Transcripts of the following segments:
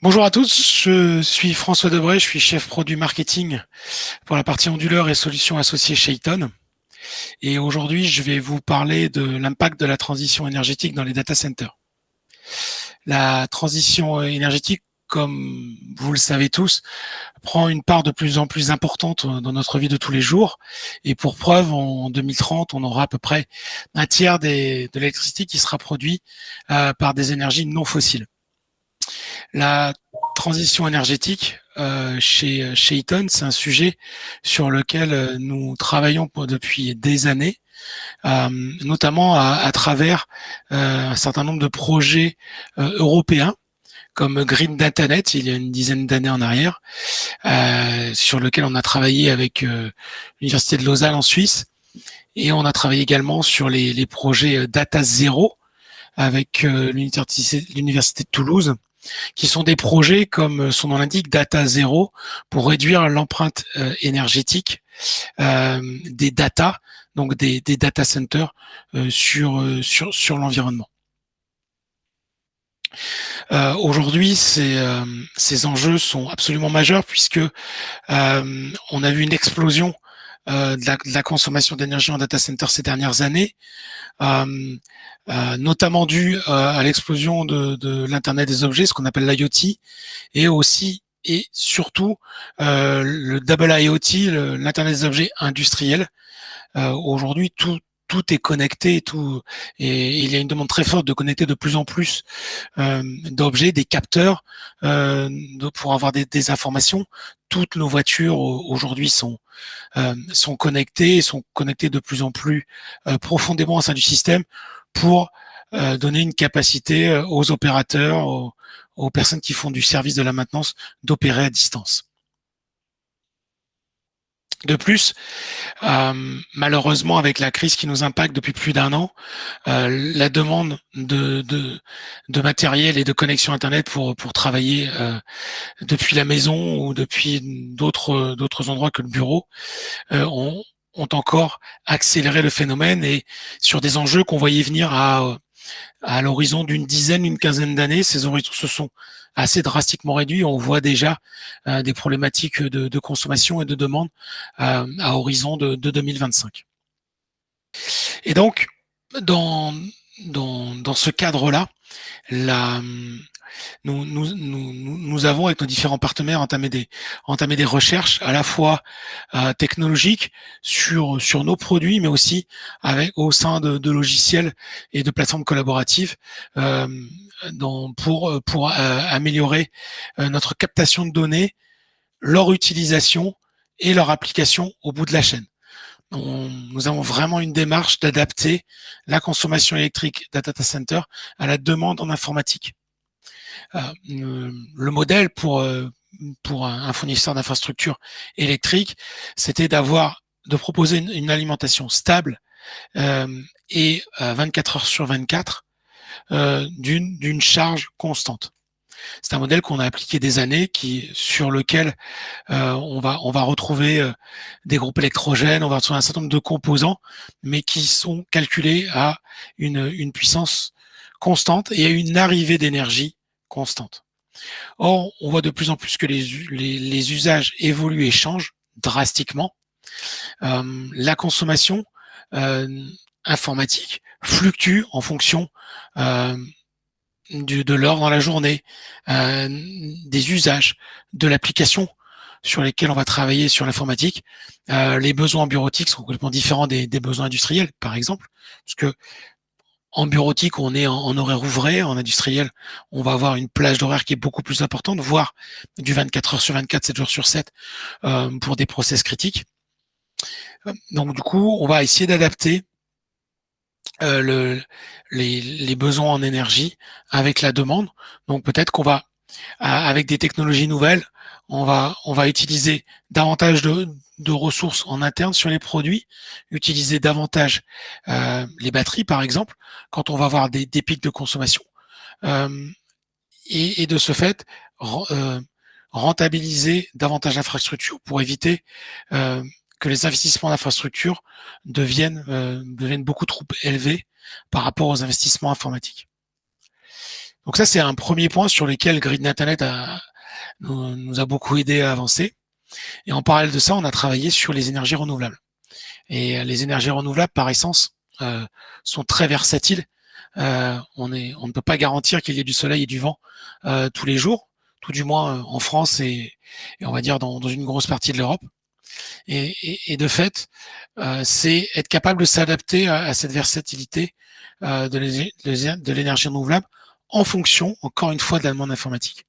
Bonjour à tous, je suis François Debray, je suis chef produit marketing pour la partie onduleur et solutions associées chez Eaton. Et aujourd'hui, je vais vous parler de l'impact de la transition énergétique dans les data centers. La transition énergétique, comme vous le savez tous, prend une part de plus en plus importante dans notre vie de tous les jours. Et pour preuve, en 2030, on aura à peu près un tiers de l'électricité qui sera produit par des énergies non fossiles. La transition énergétique chez Eaton, c'est un sujet sur lequel nous travaillons depuis des années, notamment à travers un certain nombre de projets européens comme Green DataNet il y a une dizaine d'années en arrière, sur lequel on a travaillé avec l'Université de Lausanne en Suisse, et on a travaillé également sur les projets Data Zero avec l'Université de Toulouse, qui sont des projets, comme son nom l'indique, data zéro, pour réduire l'empreinte énergétique des data, donc des data centers sur l'environnement. Aujourd'hui, ces enjeux sont absolument majeurs puisque on a vu une explosion de la consommation d'énergie en data center ces dernières années, notamment dû à l'explosion de l'Internet des objets, ce qu'on appelle l'IoT, et aussi et surtout le double IoT, l'Internet des objets industriels. Aujourd'hui, tout est connecté, et il y a une demande très forte de connecter de plus en plus d'objets, des capteurs, pour avoir des informations. Toutes nos voitures aujourd'hui sont connectées de plus en plus profondément au sein du système pour donner une capacité aux opérateurs, aux personnes qui font du service de la maintenance, d'opérer à distance. De plus, malheureusement, avec la crise qui nous impacte depuis plus d'1 an, la demande de matériel et de connexion Internet pour travailler depuis la maison ou depuis d'autres endroits que le bureau ont encore accéléré le phénomène, et sur des enjeux qu'on voyait venir à l'horizon d'une dizaine, une quinzaine d'années, ces horizons se sont assez drastiquement réduits. On voit déjà des problématiques de consommation et de demande à horizon de 2025. Et donc, dans ce cadre-là, la, nous avons, avec nos différents partenaires, entamé des recherches à la fois technologiques sur nos produits, mais aussi au sein de logiciels et de plateformes collaboratives pour améliorer notre captation de données, leur utilisation et leur application au bout de la chaîne. Nous avons vraiment une démarche d'adapter la consommation électrique d'un data center à la demande en informatique. Le modèle pour un fournisseur d'infrastructures électriques, c'était de proposer une alimentation stable et 24 heures sur 24 d'une charge constante. C'est un modèle qu'on a appliqué des années, sur lequel on va retrouver des groupes électrogènes, on va retrouver un certain nombre de composants, mais qui sont calculés à une puissance constante et à une arrivée d'énergie constante. Or, on voit de plus en plus que les usages évoluent et changent drastiquement. La consommation informatique fluctue en fonction de l'heure dans la journée, des usages, de l'application sur lesquels on va travailler sur l'informatique. Les besoins bureautiques sont complètement différents des besoins industriels, par exemple, parce que en bureautique, on est en horaire ouvré. En industriel, on va avoir une plage d'horaire qui est beaucoup plus importante, voire du 24 heures sur 24, 7 jours sur 7, pour des process critiques. Donc, du coup, on va essayer d'adapter les besoins en énergie avec la demande. Donc, peut-être qu'on va, avec des technologies nouvelles, on va utiliser davantage de ressources en interne sur les produits, utiliser davantage les batteries, par exemple, quand on va avoir des pics de consommation, et de ce fait rentabiliser davantage l'infrastructure pour éviter que les investissements d'infrastructure deviennent beaucoup trop élevés par rapport aux investissements informatiques. Donc ça, c'est un premier point sur lequel Grid Internet nous a beaucoup aidé à avancer. Et en parallèle de ça, on a travaillé sur les énergies renouvelables. Et les énergies renouvelables, par essence, sont très versatiles. On ne peut pas garantir qu'il y ait du soleil et du vent tous les jours, tout du moins en France et on va dire dans une grosse partie de l'Europe. Et de fait, c'est être capable de s'adapter à cette versatilité de l'énergie renouvelable en fonction, encore une fois, de la demande informatique.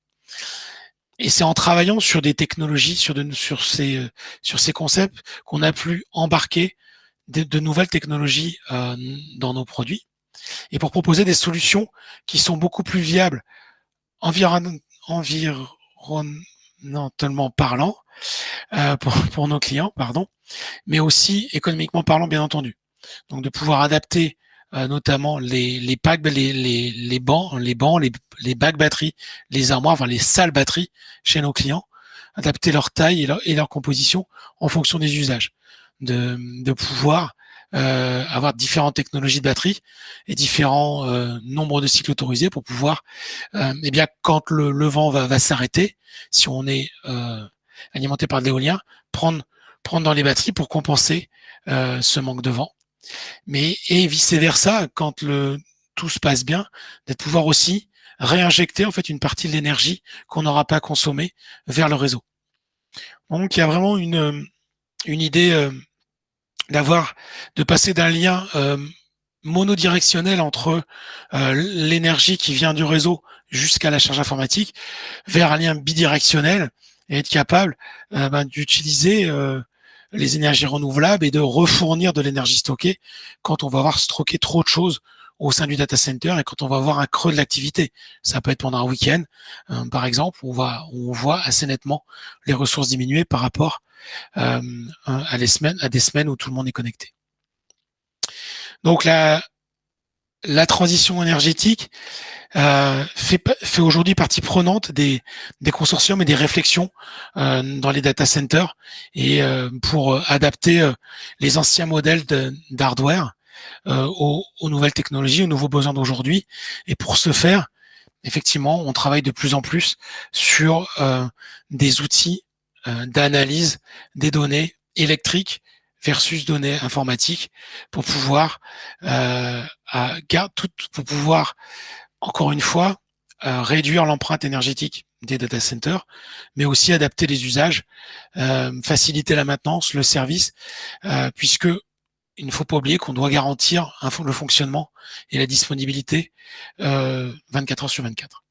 Et c'est en travaillant sur des technologies, sur ces concepts qu'on a pu embarquer de nouvelles technologies dans nos produits et pour proposer des solutions qui sont beaucoup plus viables environnementalement parlant pour nos clients, pardon, mais aussi économiquement parlant, bien entendu. Donc de pouvoir adapter notamment les packs, les bancs, les bacs batteries, les armoires, enfin les salles batteries chez nos clients, adapter leur taille et leur composition en fonction des usages, de pouvoir avoir différentes technologies de batterie et différents nombres de cycles autorisés pour pouvoir, eh bien, quand le vent va s'arrêter, si on est alimenté par de l'éolien, prendre dans les batteries pour compenser ce manque de vent. Mais et vice versa, quand tout se passe bien, de pouvoir aussi réinjecter en fait une partie de l'énergie qu'on n'aura pas consommée vers le réseau. Donc il y a vraiment une idée de passer d'un lien monodirectionnel entre l'énergie qui vient du réseau jusqu'à la charge informatique vers un lien bidirectionnel et être capable d'utiliser les énergies renouvelables et de refournir de l'énergie stockée quand on va avoir stocké trop de choses au sein du data center et quand on va avoir un creux de l'activité. Ça peut être pendant un week-end, par exemple, où on voit assez nettement les ressources diminuer par rapport à des semaines où tout le monde est connecté. Donc la transition énergétique fait aujourd'hui partie prenante des consortiums et des réflexions dans les data centers et pour adapter les anciens modèles d'hardware aux nouvelles technologies, aux nouveaux besoins d'aujourd'hui. Et pour ce faire, effectivement, on travaille de plus en plus sur des outils d'analyse des données électriques versus données informatiques pour pouvoir pour pouvoir encore une fois réduire l'empreinte énergétique des data centers, mais aussi adapter les usages, faciliter la maintenance, le service, puisque il ne faut pas oublier qu'on doit garantir le fonctionnement et la disponibilité 24 heures sur 24.